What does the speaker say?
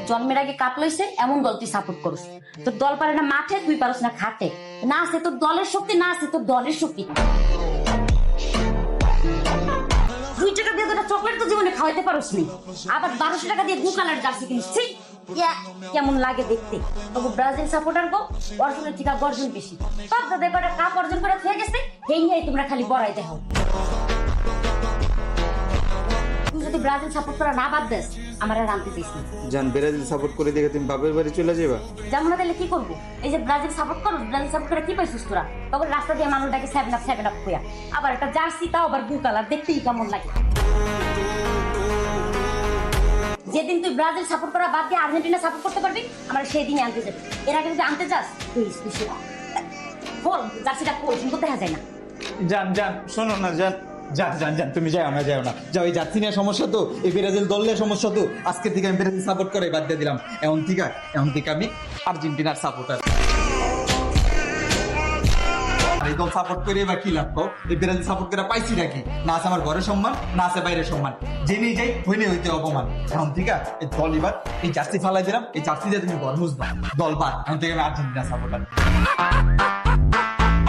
জন্মের আগে কাপ লইছে এমন দল তুই সাপোর্ট করস। তোর দল পারে না মাঠে, তুই পারস না খাটে। না আছে তোর দলের শক্তি, না আছে তোর দলের শক্তি। 2 টাকা দিয়ে তোরা চকলেট তো জীবনে খাওয়াইতে পারস নি, আবার 1200 টাকা দিয়ে 2 কালার জার্সি কিনিস। ছি, কেমন লাগে দেখতে। তবু ব্রাজিল সাপোর্টার গো অর্জনের থেকে গর্জন বেশি। সব দাদা কটা কাপ অর্জন করে খেয়ে গেছে, এই নিয়ে তোমরা খালি বড়াই দেখো। তুই যদি ব্রাজিল সাপোর্ট করা না বাদ দেস, আমার আর আনতে চাইছি না। জান ব্রাজিল সাপোর্ট করে দেখে তুমি বাপের বাড়ি চলে যাবা। যেমন তাহলে কি করবো? এই যে ব্রাজিল সাপোর্ট করো, ব্রাজিল সাপোর্ট করে কি পাইছিস তোরা? তখন রাস্তা দিয়ে মানুষটাকে 7 আপ কইয়া, আবার একটা জার্সি, তাও আবার 2 কালার, দেখতেই কেমন লাগে। যেদিন তুই ব্রাজিল সাপোর্ট করা বাদ দিয়ে আর্জেন্টিনা সাপোর্ট করতে পারবি, আমার সেই দিনই আনতে যাবি। এর আগে যদি আনতে চাস প্লিজ বল, জার্সিটা কোন সুন্দর দেখা যায় না। জান জান শোনো না জান, জান জান জান তুমি যাও, আমরা যাও না, যাও। এই জার্সি নিয়ে সমস্যা তো, এই ব্রাজিল দল নিয়ে সমস্যা তো, আজকে থেকে আমি ব্রাজিল সাপোর্ট করে বাদ দিয়ে দিলাম। এখন থেকে আমি আর্জেন্টিনার সাপোর্টার। এই দল সাপোর্ট করে বা কি লাভ? এই ব্রাজিল সাপোর্ট করে পাইছি নাকি? না আছে আমার ঘরের সম্মান, না আছে বাইরের সম্মান, জেনেই যাই হইলে হইতে অপমান। এখন থেকে এই দল এবার এই জার্সি ফালাই দিলাম, এই জার্সি দিয়ে তুমি ঘর মুছবা, দল বাদ। এখন থেকে আমি আর্জেন্টিনা সাপোর্টার।